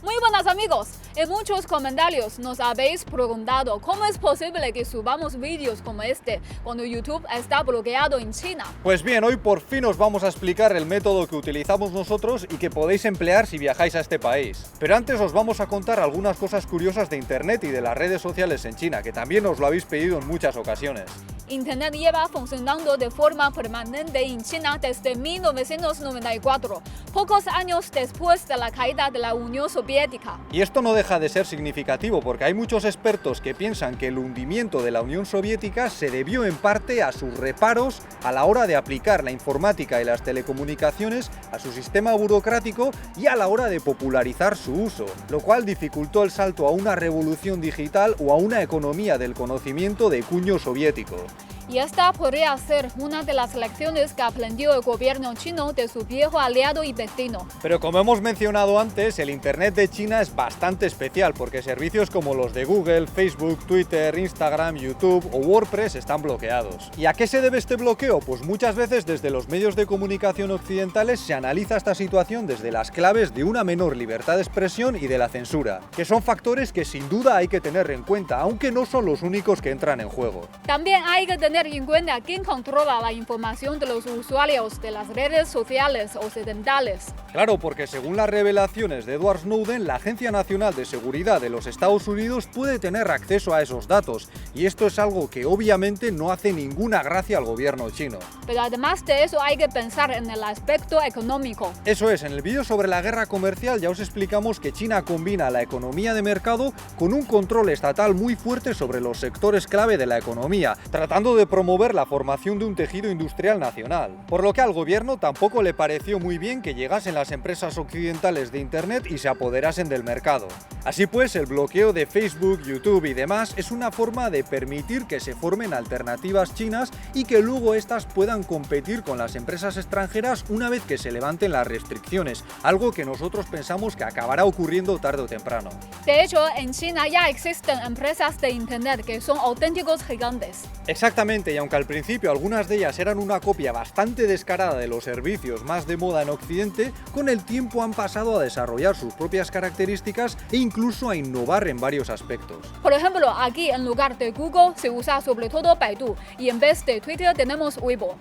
Muy buenas amigos, en muchos comentarios nos habéis preguntado cómo es posible que subamos vídeos como este cuando YouTube está bloqueado en China. Pues bien, hoy por fin os vamos a explicar el método que utilizamos nosotros y que podéis emplear si viajáis a este país. Pero antes os vamos a contar algunas cosas curiosas de Internet y de las redes sociales en China, que también os lo habéis pedido en muchas ocasiones. Internet lleva funcionando de forma permanente en China desde 1994, pocos años después de la caída de la Unión Soviética. Y esto no deja de ser significativo porque hay muchos expertos que piensan que el hundimiento de la Unión Soviética se debió en parte a sus reparos a la hora de aplicar la informática y las telecomunicaciones a su sistema burocrático y a la hora de popularizar su uso, lo cual dificultó el salto a una revolución digital o a una economía del conocimiento de cuño soviético. Y esta podría ser una de las lecciones que aprendió el gobierno chino de su viejo aliado y vecino. Pero como hemos mencionado antes, el Internet de China es bastante especial porque servicios como los de Google, Facebook, Twitter, Instagram, YouTube o WordPress están bloqueados. ¿Y a qué se debe este bloqueo? Pues muchas veces desde los medios de comunicación occidentales se analiza esta situación desde las claves de una menor libertad de expresión y de la censura, que son factores que sin duda hay que tener en cuenta, aunque no son los únicos que entran en juego. También hay que tener en cuenta quién controla la información de los usuarios de las redes sociales occidentales. Claro, porque según las revelaciones de Edward Snowden, la Agencia Nacional de Seguridad de los Estados Unidos puede tener acceso a esos datos, y esto es algo que obviamente no hace ninguna gracia al gobierno chino. Pero además de eso hay que pensar en el aspecto económico. Eso es, en el vídeo sobre la guerra comercial ya os explicamos que China combina la economía de mercado con un control estatal muy fuerte sobre los sectores clave de la economía, tratando de promover la formación de un tejido industrial nacional. Por lo que al gobierno tampoco le pareció muy bien que llegasen las empresas occidentales de Internet y se apoderasen del mercado. Así pues, el bloqueo de Facebook, YouTube y demás es una forma de permitir que se formen alternativas chinas y que luego estas puedan competir con las empresas extranjeras una vez que se levanten las restricciones, algo que nosotros pensamos que acabará ocurriendo tarde o temprano. De hecho, en China ya existen empresas de Internet que son auténticos gigantes. Exactamente, y aunque al principio algunas de ellas eran una copia bastante descarada de los servicios más de moda en Occidente, con el tiempo han pasado a desarrollar sus propias características e incluso a innovar en varios aspectos. Por ejemplo, aquí en lugar de Google se usa sobre todo Baidu y en vez de Twitter tenemos Weibo.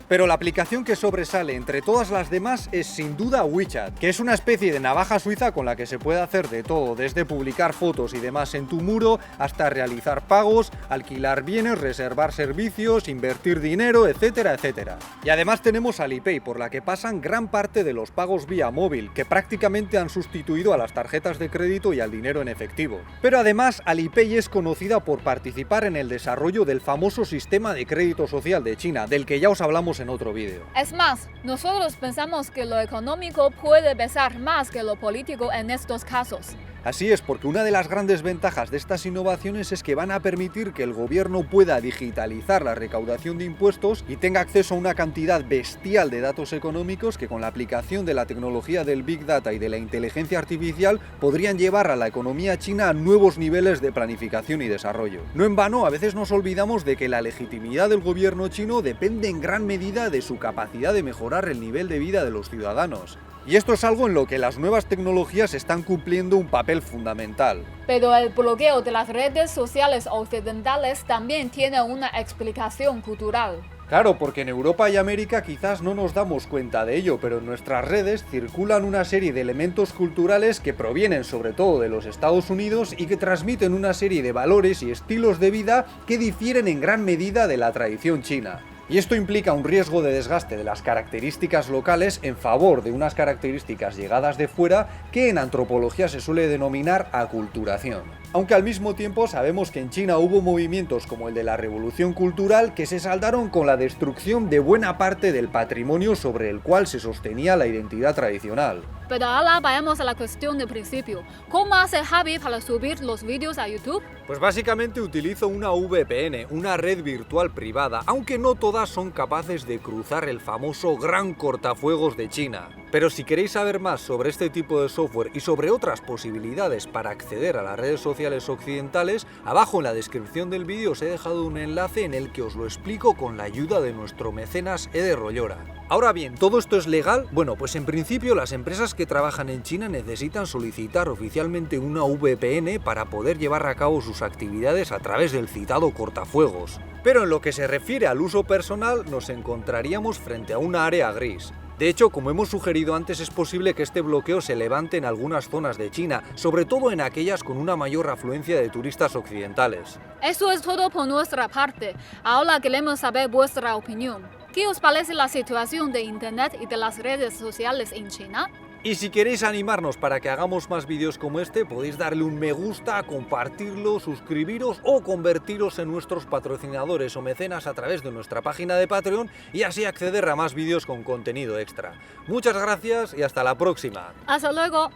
Pero la aplicación que sobresale entre todas las demás es sin duda WeChat, que es una especie de navaja suiza con la que se puede hacer de todo, desde publicar fotos y demás en tu muro, hasta realizar pagos, alquilar bienes, reservar servicios, invertir dinero, etcétera, etcétera. Y además tenemos Alipay, por la que pasan gran parte de los pagos vía móvil, que prácticamente han sustituido a las tarjetas de crédito y al dinero en efectivo. Pero además Alipay es conocida por participar en el desarrollo del famoso sistema de crédito social de China, del que ya os hablamos en otro vídeo. Es más, nosotros pensamos que lo económico puede pesar más que lo político en estos casos. Así es, porque una de las grandes ventajas de estas innovaciones es que van a permitir que el gobierno pueda digitalizar la recaudación de impuestos y tenga acceso a una cantidad bestial de datos económicos que con la aplicación de la tecnología del Big Data y de la inteligencia artificial podrían llevar a la economía china a nuevos niveles de planificación y desarrollo. No en vano, a veces nos olvidamos de que la legitimidad del gobierno chino depende en gran medida de su capacidad de mejorar el nivel de vida de los ciudadanos. Y esto es algo en lo que las nuevas tecnologías están cumpliendo un papel fundamental. Pero el bloqueo de las redes sociales occidentales también tiene una explicación cultural. Claro, porque en Europa y América quizás no nos damos cuenta de ello, pero en nuestras redes circulan una serie de elementos culturales que provienen sobre todo de los Estados Unidos y que transmiten una serie de valores y estilos de vida que difieren en gran medida de la tradición china. Y esto implica un riesgo de desgaste de las características locales en favor de unas características llegadas de fuera que en antropología se suele denominar aculturación. Aunque al mismo tiempo sabemos que en China hubo movimientos como el de la Revolución Cultural que se saldaron con la destrucción de buena parte del patrimonio sobre el cual se sostenía la identidad tradicional. Pero ahora vayamos a la cuestión de principio. ¿Cómo hace Javi para subir los vídeos a YouTube? Pues básicamente utilizo una VPN, una red virtual privada, aunque no todas son capaces de cruzar el famoso gran cortafuegos de China. Pero si queréis saber más sobre este tipo de software y sobre otras posibilidades para acceder a las redes sociales sociales occidentales, abajo en la descripción del vídeo os he dejado un enlace en el que os lo explico con la ayuda de nuestro mecenas Eder Rollora. Ahora bien, ¿todo esto es legal? Bueno, pues en principio las empresas que trabajan en China necesitan solicitar oficialmente una VPN para poder llevar a cabo sus actividades a través del citado cortafuegos. Pero en lo que se refiere al uso personal, nos encontraríamos frente a una área gris. De hecho, como hemos sugerido antes, es posible que este bloqueo se levante en algunas zonas de China, sobre todo en aquellas con una mayor afluencia de turistas occidentales. Eso es todo por nuestra parte. Ahora queremos saber vuestra opinión. ¿Qué os parece la situación de Internet y de las redes sociales en China? Y si queréis animarnos para que hagamos más vídeos como este, podéis darle un me gusta, compartirlo, suscribiros o convertiros en nuestros patrocinadores o mecenas a través de nuestra página de Patreon y así acceder a más vídeos con contenido extra. Muchas gracias y hasta la próxima. Hasta luego.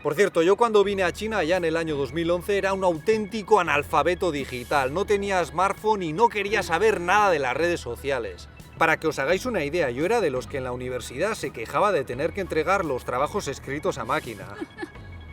Por cierto, yo cuando vine a China ya en el año 2011 era un auténtico analfabeto digital, no tenía smartphone y no quería saber nada de las redes sociales. Para que os hagáis una idea, yo era de los que en la universidad se quejaba de tener que entregar los trabajos escritos a máquina.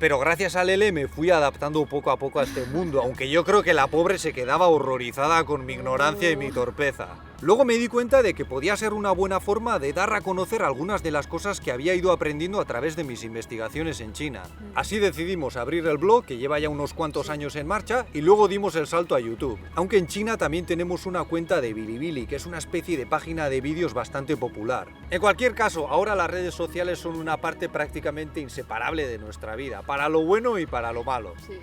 Pero gracias al LM me fui adaptando poco a poco a este mundo, aunque yo creo que la pobre se quedaba horrorizada con mi ignorancia y mi torpeza. Luego me di cuenta de que podía ser una buena forma de dar a conocer algunas de las cosas que había ido aprendiendo a través de mis investigaciones en China. Así decidimos abrir el blog, que lleva ya unos cuantos años en marcha, y luego dimos el salto a YouTube. Aunque en China también tenemos una cuenta de Bilibili, que es una especie de página de vídeos bastante popular. En cualquier caso, ahora las redes sociales son una parte prácticamente inseparable de nuestra vida, para lo bueno y para lo malo. Sí.